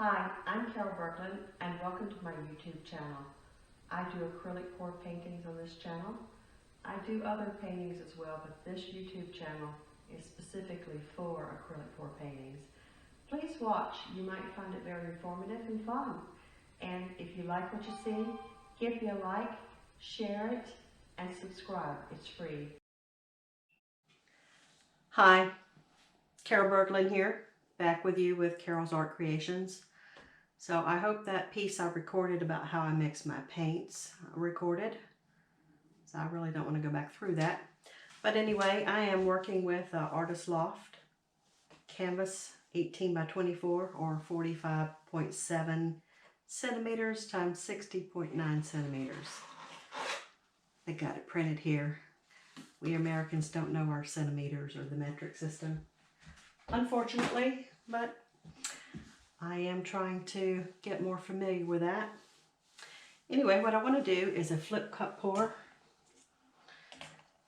Hi, I'm Carol Berglund and welcome to my YouTube channel. I do acrylic pour paintings on this channel. I do other paintings as well, but this YouTube channel is specifically for acrylic pour paintings. Please watch, you might find it very informative and fun. And if you like what you see, give me a like, share it, and subscribe. It's free. Hi, Carol Berglund here, back with you with Carol's Art Creations. So I hope that piece I recorded about how I mix my paints recorded. So I really don't want to go back through that. But anyway, I am working with Artist Loft canvas 18 by 24 or 45.7 centimeters times 60.9 centimeters. They got it printed here. We Americans don't know our centimeters or the metric system, unfortunately, but I am trying to get more familiar with that. Anyway, what I want to do is a flip cup pour.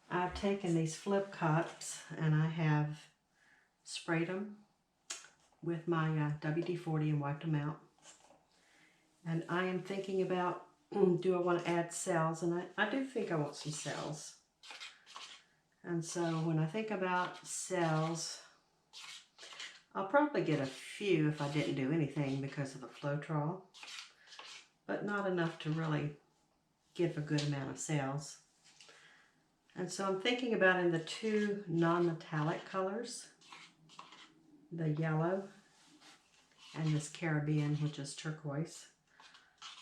I've taken these flip cups and I have sprayed them with my WD-40 and wiped them out. And I am thinking about, do I want to add cells? And I do think I want some cells. And so when I think about cells, I'll probably get a few if I didn't do anything because of the Floetrol, but not enough to really give a good amount of cells. And so I'm thinking about in the two non-metallic colors, the yellow and this Caribbean, which is turquoise,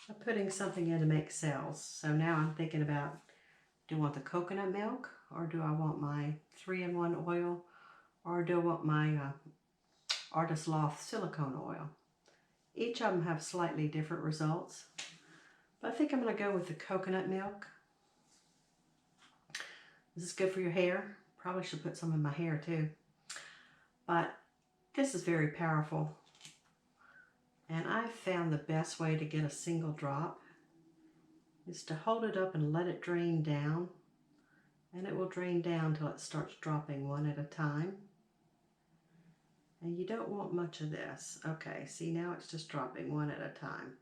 I'm putting something in to make cells. So now I'm thinking about, do I want the coconut milk, or do I want my 3-in-1 oil, or do I want my Artist Loft silicone oil? Each of them have slightly different results, but I think I'm going to go with the coconut milk. This is good for your hair. Probably should put some in my hair too. But this is very powerful. And I found the best way to get a single drop is to hold it up and let it drain down. And it will drain down till it starts dropping one at a time. And you don't want much of this. Okay, see, now it's just dropping one at a time.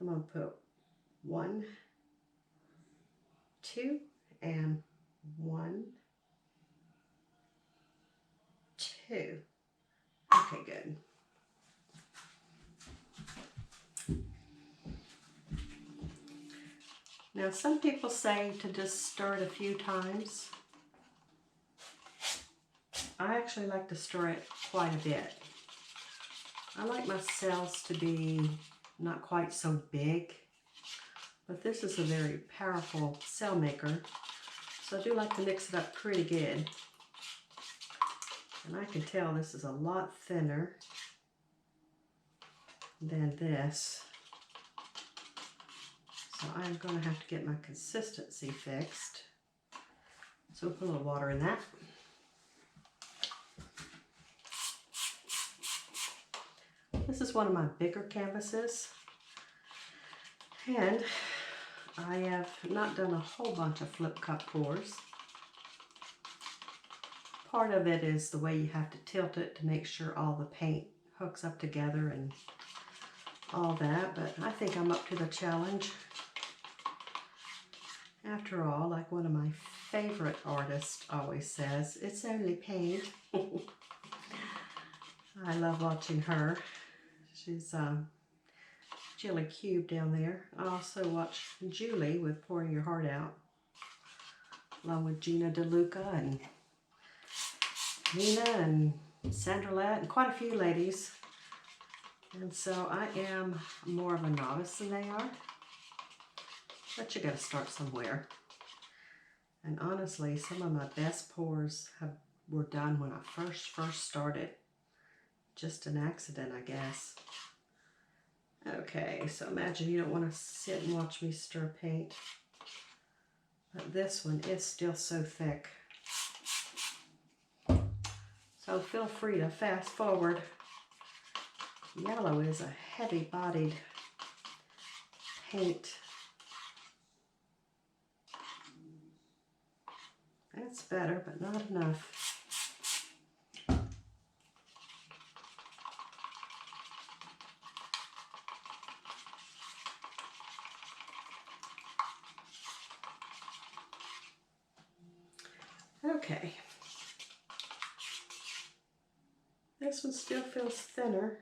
I'm going to put 1, 2, and 1, 2. Okay, good. Now, some people say to just stir it a few times. I actually like to stir it quite a bit. I like my cells to be not quite so big, but this is a very powerful cell maker, so I do like to mix it up pretty good. And I can tell this is a lot thinner than this. So I'm going to have to get my consistency fixed. So we'll put a little water in that. This is one of my bigger canvases. And I have not done a whole bunch of flip cup pours. Part of it is the way you have to tilt it to make sure all the paint hooks up together and all that, but I think I'm up to the challenge. After all, like one of my favorite artists always says, it's only paint. I love watching her. She's Jilly Cube down there. I also watch Julie with Pouring Your Heart Out, along with Gina DeLuca and Nina and Sandralette and quite a few ladies. And so I am more of a novice than they are. But you gotta start somewhere. And honestly, some of my best pours were done when I first started. Just an accident, I guess. Okay, so imagine you don't want to sit and watch me stir paint. But this one is still so thick. So feel free to fast forward. Yellow is a heavy-bodied paint. That's better, but not enough. Okay. This one still feels thinner.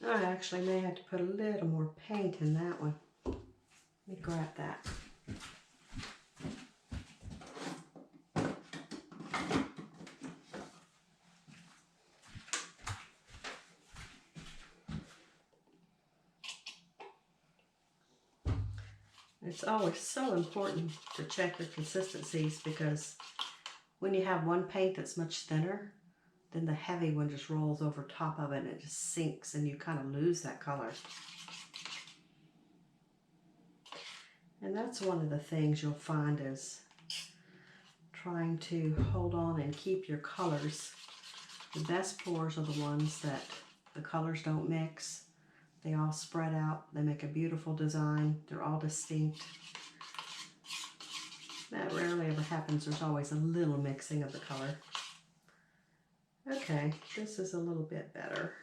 I actually may have to put a little more paint in that one. Let me grab that. It's always so important to check your consistencies, because when you have one paint that's much thinner, then the heavy one just rolls over top of it and it just sinks and you kind of lose that color. And that's one of the things you'll find is trying to hold on and keep your colors. The best pours are the ones that the colors don't mix. They all spread out. They make a beautiful design. They're all distinct. That rarely ever happens. There's always a little mixing of the color. Okay, this is a little bit better.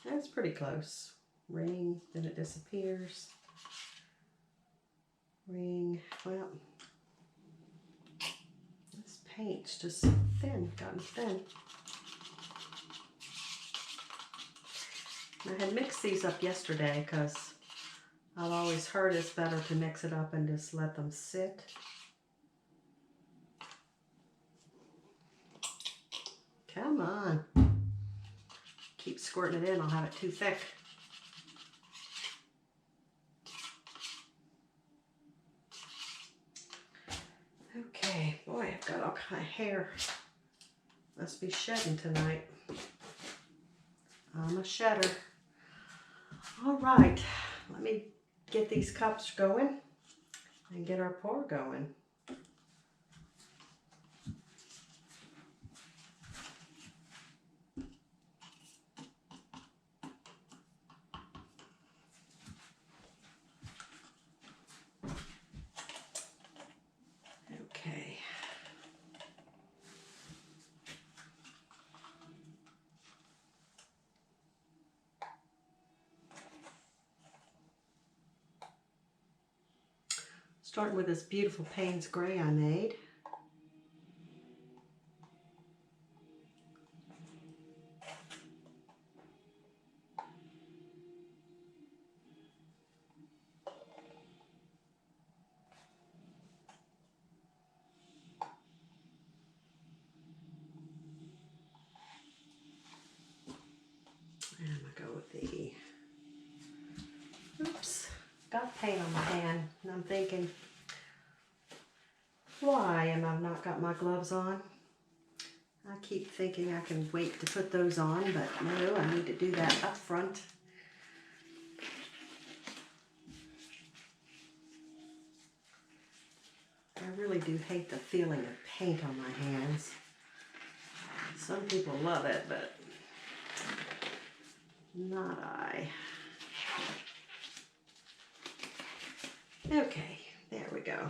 That's pretty close. Ring, then it disappears. Ring, well, this paint's just thin, gotten thin. I had mixed these up yesterday because I've always heard it's better to mix it up and just let them sit. Come on. Keep squirting it in, I'll have it too thick. Okay, boy, I've got all kind of hair. Must be shedding tonight. I'm a shedder. All right, let me get these cups going and get our pour going. Okay. Starting with this beautiful Payne's Gray I made. And I'm gonna go with the, oops, got paint on my hand, and I'm thinking, why am I not got my gloves on? I keep thinking I can wait to put those on, but no, I need to do that up front. I really do hate the feeling of paint on my hands. Some people love it, but not I. Okay, there we go.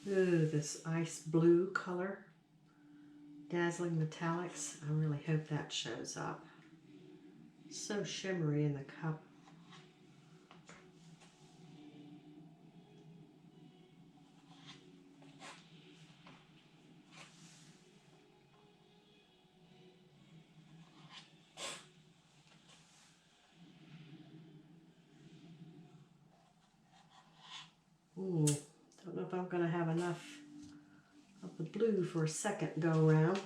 Ooh, this ice blue color, dazzling metallics. I really hope that shows up. So shimmery in the cup. Don't know if I'm going to have enough of the blue for a second go around.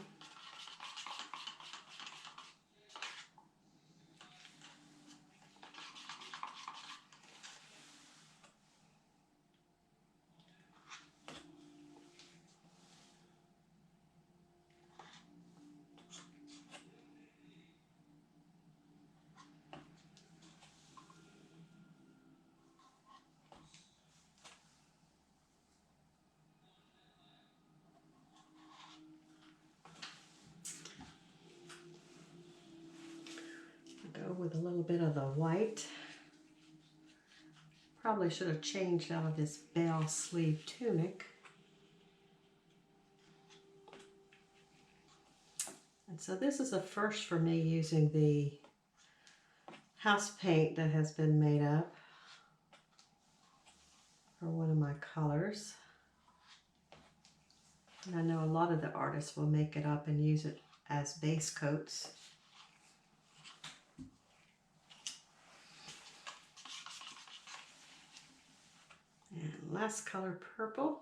go with a little bit of the white. Probably should have changed out of this bell sleeve tunic. And so this is a first for me using the house paint that has been made up for one of my colors. And I know a lot of the artists will make it up and use it as base coats. And last color, purple.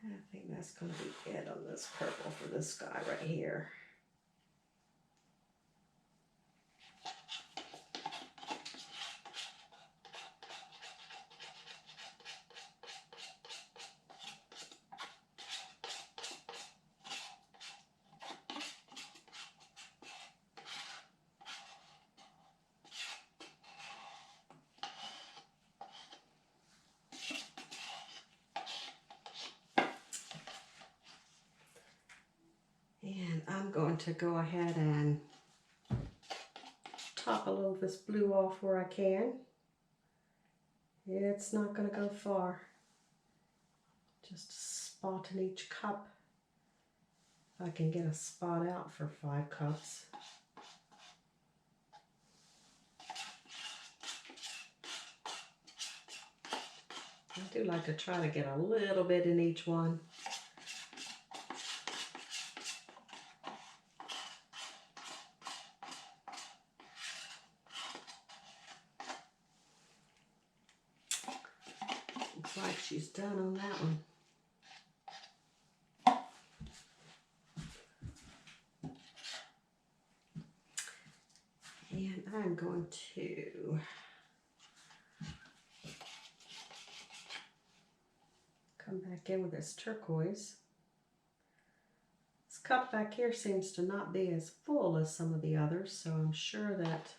I think that's going to be it on this purple for this guy right here. And I'm going to go ahead and top a little of this blue off where I can. It's not going to go far. Just a spot in each cup. If I can get a spot out for 5 cups. I do like to try to get a little bit in each one. Looks like she's done on that one. And I'm going to come back in with this turquoise. This cup back here seems to not be as full as some of the others, so I'm sure that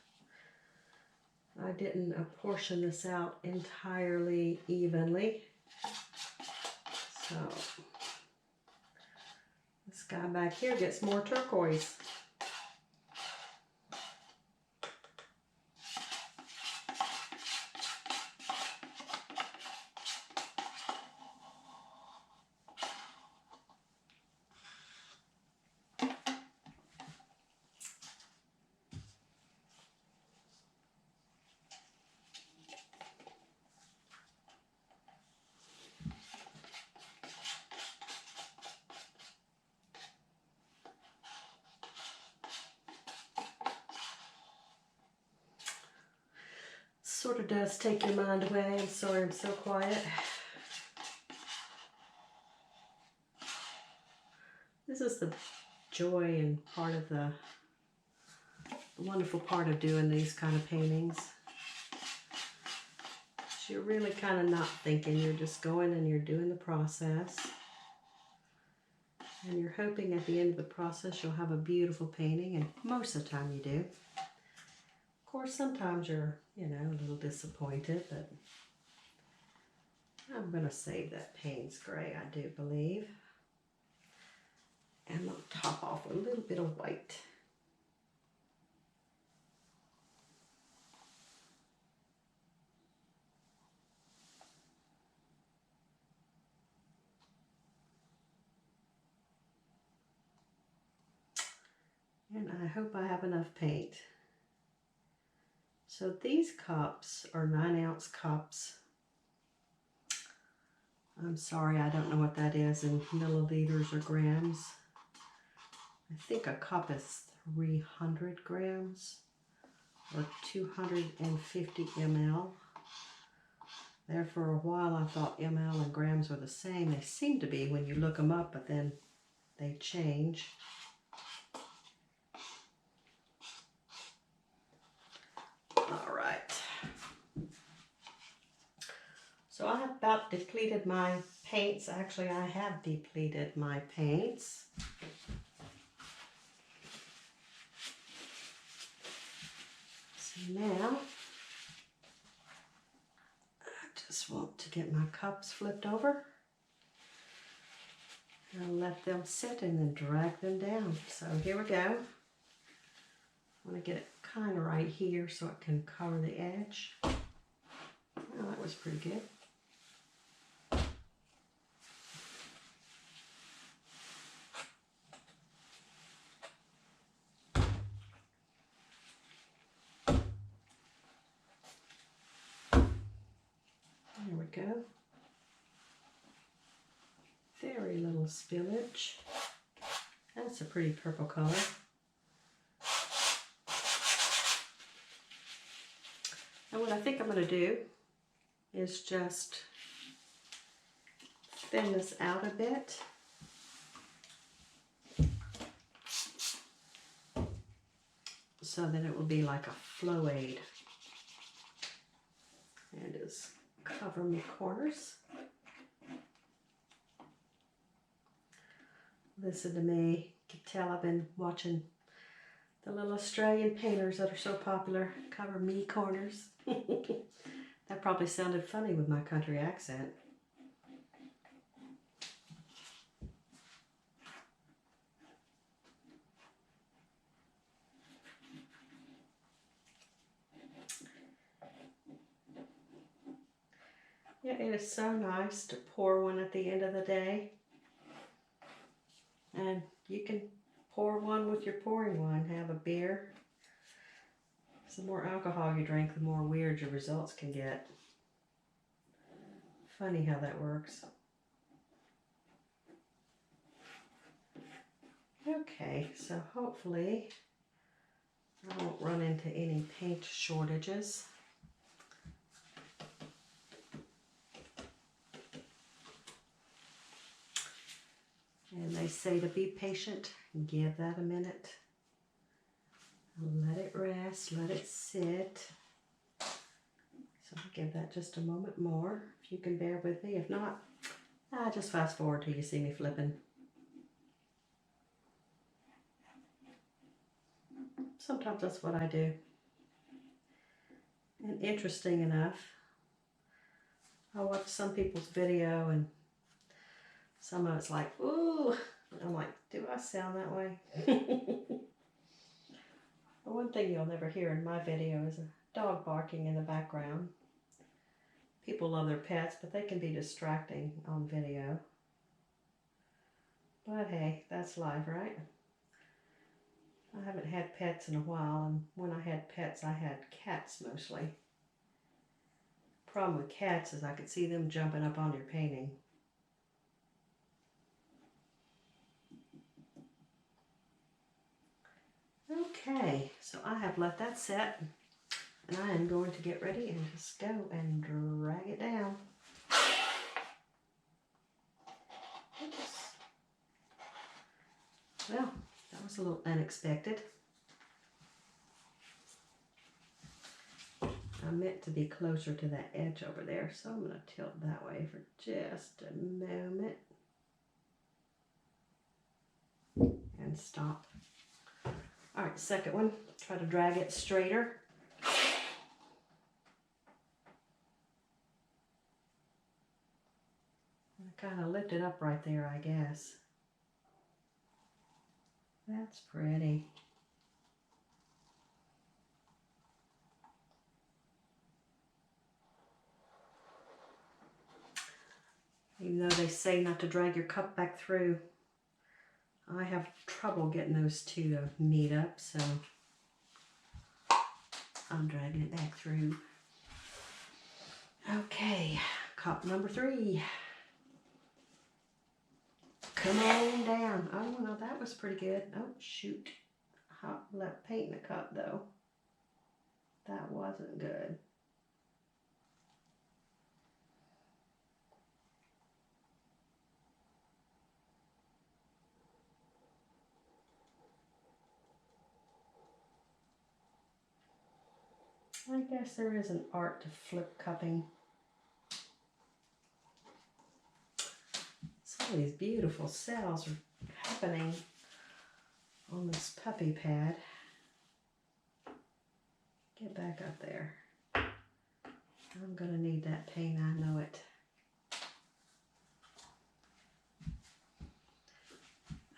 I didn't apportion this out entirely evenly. So this guy back here gets more turquoise. Sort of does take your mind away. I'm sorry I'm so quiet. This is the joy and part of the wonderful part of doing these kind of paintings. You're really kind of not thinking, you're just going and you're doing the process. And you're hoping at the end of the process you'll have a beautiful painting, and most of the time you do. Of course, sometimes you're, you know, a little disappointed, but I'm going to save that Payne's Gray, I do believe. And I'll top off with a little bit of white. And I hope I have enough paint. So these cups are 9-ounce cups. I'm sorry, I don't know what that is in milliliters or grams. I think a cup is 300 grams or 250 ml. There for a while I thought ml and grams were the same. They seem to be when you look them up, but then they change. All right. So I have about depleted my paints. Actually, I have depleted my paints. Now, I just want to get my cups flipped over and let them sit and then drag them down. So here we go. I want to get it kind of right here so it can cover the edge. Well, that was pretty good. There we go. Very little spillage. That's a pretty purple color. And what I think I'm going to do is just thin this out a bit. So that it will be like a flow aid. And just cover my corners. Listen to me. You can tell I've been watching the little Australian painters that are so popular. Cover me corners. That probably sounded funny with my country accent. Yeah, it is so nice to pour one at the end of the day. And you can pour one with your pouring wine. Have a beer. The more alcohol you drink, the more weird your results can get. Funny how that works. Okay, so hopefully I won't run into any paint shortages. And they say to be patient, give that a minute. Let it rest, let it sit. So I'll give that just a moment more, if you can bear with me. If not, just fast forward till you see me flipping. Sometimes that's what I do. And interesting enough, I watch some people's video and some of it's like, ooh, I'm like, do I sound that way? The one thing you'll never hear in my video is a dog barking in the background. People love their pets, but they can be distracting on video. But hey, that's life, right? I haven't had pets in a while, and when I had pets, I had cats mostly. Problem with cats is I could see them jumping up on your painting. Okay, so I have let that set, and I am going to get ready and just go and drag it down. Oops. Well, that was a little unexpected. I meant to be closer to that edge over there, so I'm going to tilt that way for just a moment. And stop. Alright, second one, try to drag it straighter. I kind of lift it up right there, I guess. That's pretty. Even though they say not to drag your cup back through, I have trouble getting those two to meet up, so I'm dragging it back through. Okay, cup number 3. Come on down. Oh, no, that was pretty good. Oh, shoot. I left paint in the cup, though. That wasn't good. I guess there is an art to flip cupping. Some of these beautiful cells are happening on this puppy pad. Get back up there. I'm gonna need that paint, I know it.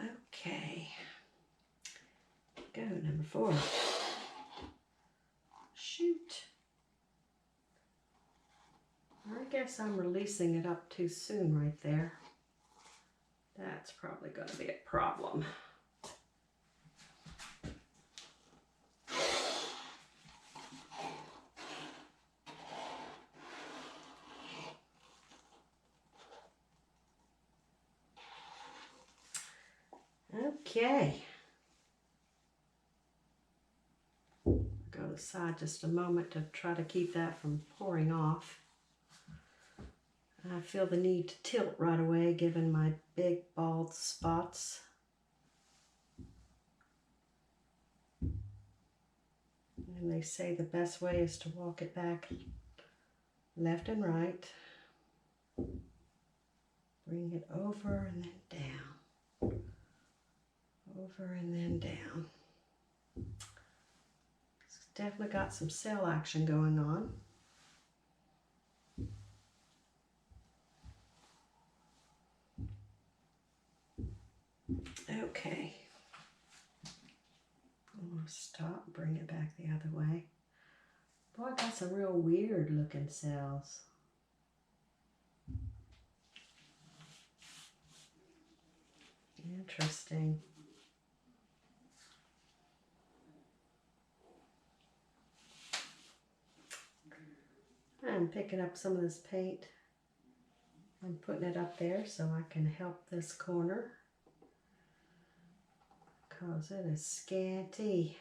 Okay. Go, number 4. Shoot. I guess I'm releasing it up too soon right there. That's probably gonna be a problem. Okay. Go to the side just a moment to try to keep that from pouring off. I feel the need to tilt right away given my big bald spots. And they say the best way is to walk it back left and right. Bring it over and then down. Over and then down. It's definitely got some cell action going on. Okay. I'm going to stop and bring it back the other way. Boy, I got some real weird looking cells. Interesting. I'm picking up some of this paint. I'm putting it up there so I can help this corner because it is scanty.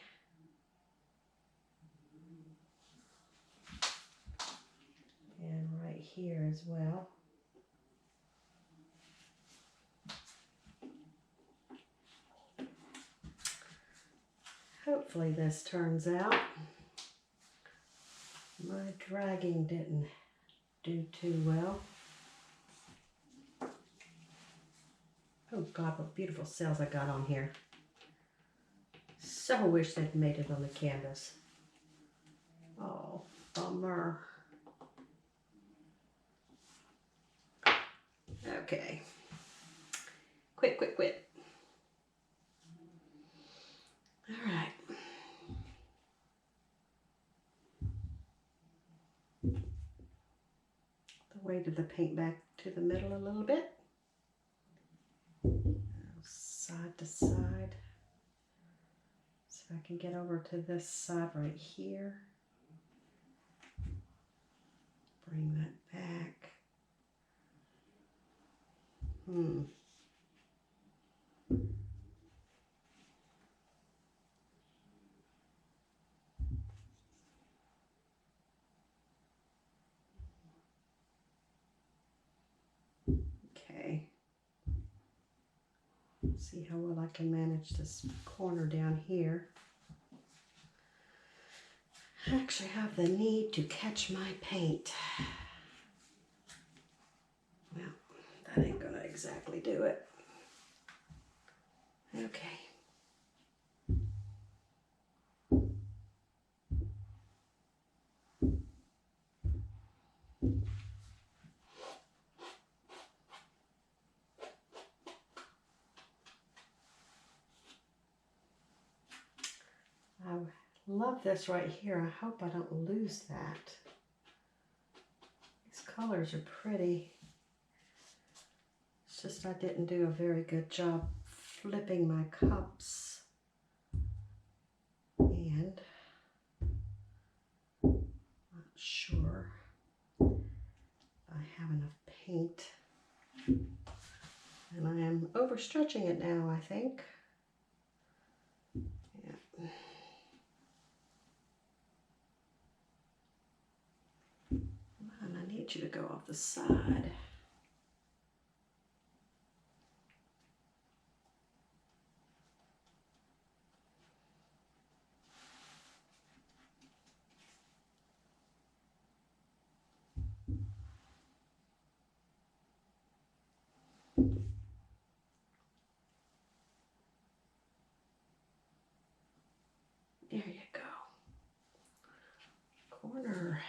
And right here as well. Hopefully this turns out. My dragging didn't do too well. Oh God, what beautiful cells I got on here. So wish they'd made it on the canvas. Oh, bummer. Okay. Quit, quit, quit. All right. The weight of the paint back to the middle a little bit. Side to side. So I can get over to this side right here. Bring that back. Okay. See how well I can manage this corner down here. I actually have the need to catch my paint. Well, that ain't gonna exactly do it. Okay. I love this right here. I hope I don't lose that. These colors are pretty. It's just I didn't do a very good job flipping my cups. And not sure I have enough paint. And I am overstretching it now, I think. Yeah. And I need you to go off the side. There you go. corner.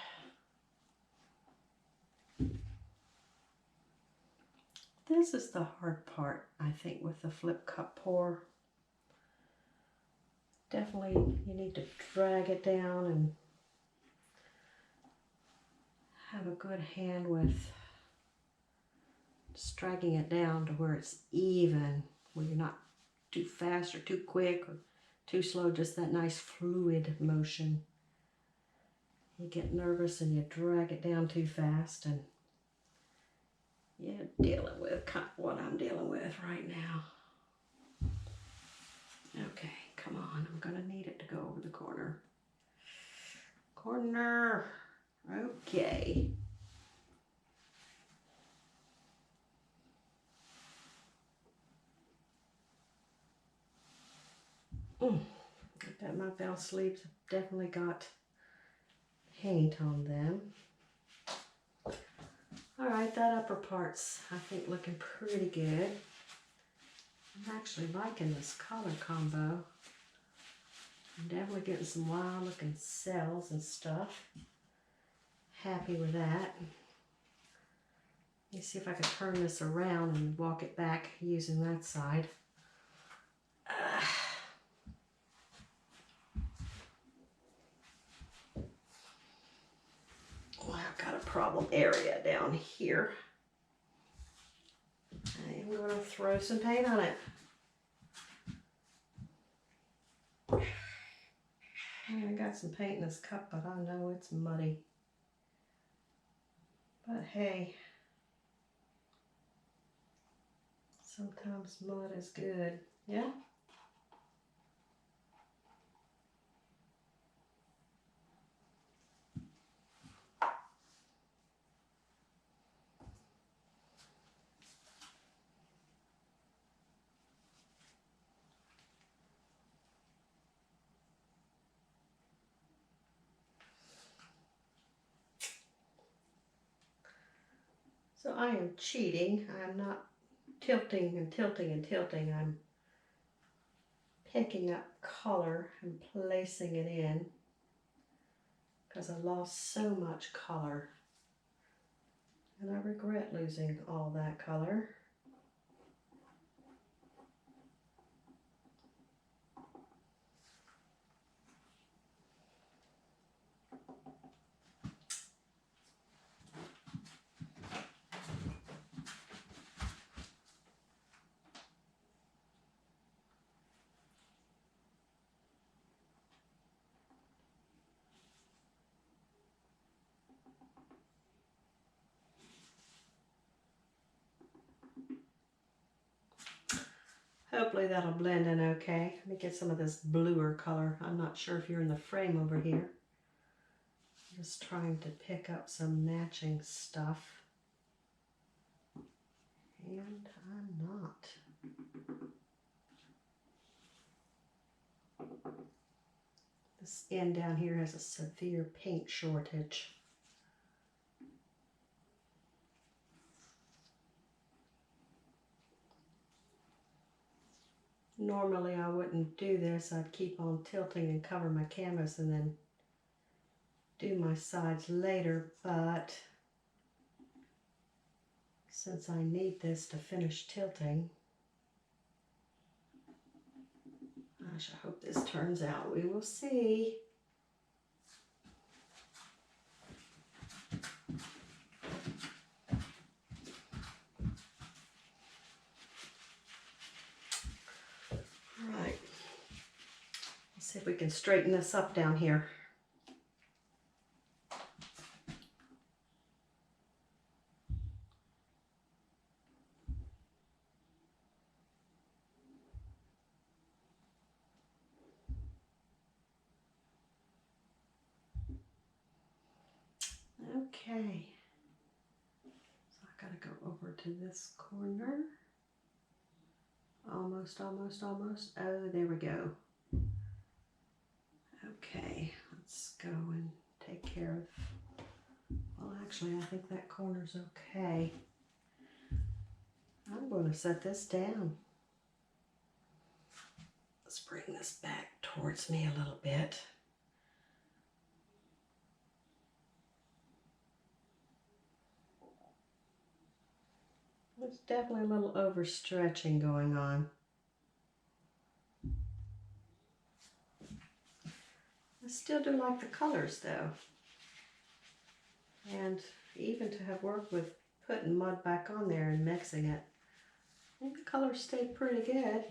This is the hard part, I think, with the flip cup pour. Definitely you need to drag it down and have a good hand with just dragging it down to where it's even, where you're not too fast or too quick or too slow, just that nice fluid motion. You get nervous and you drag it down too fast, and you're dealing with kind of what I'm dealing with right now. Okay, come on, I'm gonna need it to go over the corner. Corner, okay. That my bell sleeves have definitely got paint on them. All right, that upper part's, I think, looking pretty good. I'm actually liking this color combo. I'm definitely getting some wild looking cells and stuff. Happy with that. Let me see if I can turn this around and walk it back using that side. Well, I've got a problem area down here. And we're going to throw some paint on it. I got some paint in this cup, but I know it's muddy. But hey, sometimes mud is good, yeah? So I am cheating. I'm not tilting and tilting and tilting. I'm picking up color and placing it in because I lost so much color. And I regret losing all that color. Hopefully that'll blend in okay. Let me get some of this bluer color. I'm not sure if you're in the frame over here. I'm just trying to pick up some matching stuff. And I'm not. This end down here has a severe paint shortage. Normally I wouldn't do this. I'd keep on tilting and cover my canvas and then do my sides later, but since I need this to finish tilting, gosh, I hope this turns out. We will see. Right. Let's see if we can straighten this up down here. Okay. So I gotta go over to this corner. Almost, almost, almost. Oh, there we go. Okay, let's go and take care of, well, actually, I think that corner's okay. I'm going to set this down. Let's bring this back towards me a little bit. There's definitely a little overstretching going on. I still do like the colors though. And even to have worked with putting mud back on there and mixing it, I think the colors stayed pretty good.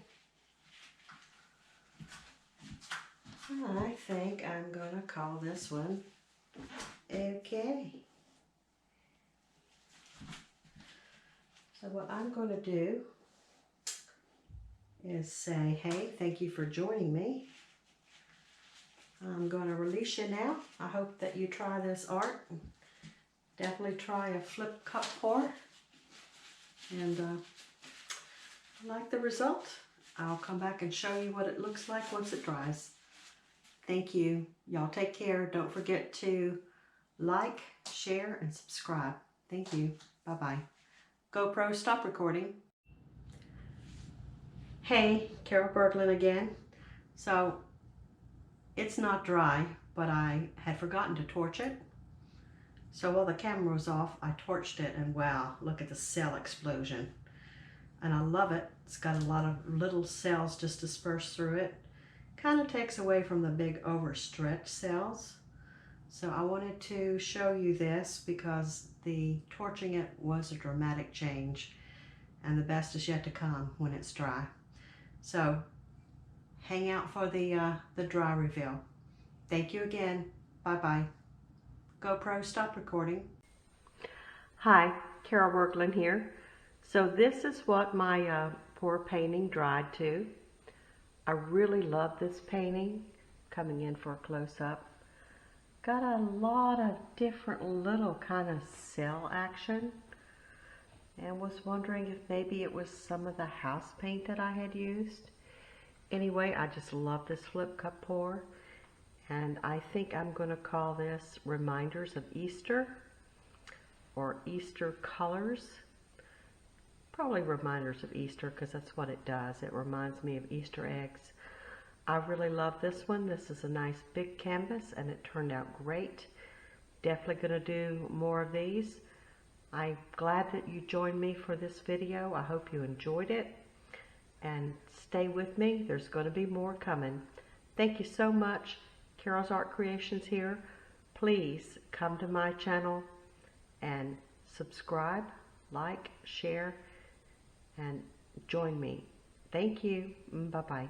I think I'm gonna call this one okay. So what I'm gonna do is say, hey, thank you for joining me. I'm gonna release you now. I hope that you try this art. Definitely try a flip cup pour. And like the result, I'll come back and show you what it looks like once it dries. Thank you. Y'all take care. Don't forget to like, share, and subscribe. Thank you. Bye-bye. GoPro, stop recording. Hey, Carol Berglund again. So, it's not dry, but I had forgotten to torch it. So while the camera was off, I torched it, and wow, look at the cell explosion. And I love it. It's got a lot of little cells just dispersed through it. Kind of takes away from the big overstretched cells. So I wanted to show you this because the torching it was a dramatic change, and the best is yet to come when it's dry. So hang out for the dry reveal. Thank you again. Bye-bye. GoPro, stop recording. Hi, Carol Berglund here. So this is what my pour painting dried to. I really love this painting. Coming in for a close-up. Got a lot of different little kind of cell action. And was wondering if maybe it was some of the house paint that I had used. Anyway, I just love this flip cup pour. And I think I'm going to call this Reminders of Easter, or Easter Colors. Probably Reminders of Easter, because that's what it does. It reminds me of Easter eggs. I really love this one. This is a nice big canvas, and it turned out great. Definitely going to do more of these. I'm glad that you joined me for this video. I hope you enjoyed it. And stay with me. There's going to be more coming. Thank you so much. Carol's Art Creations here. Please come to my channel and subscribe, like, share, and join me. Thank you. Bye-bye.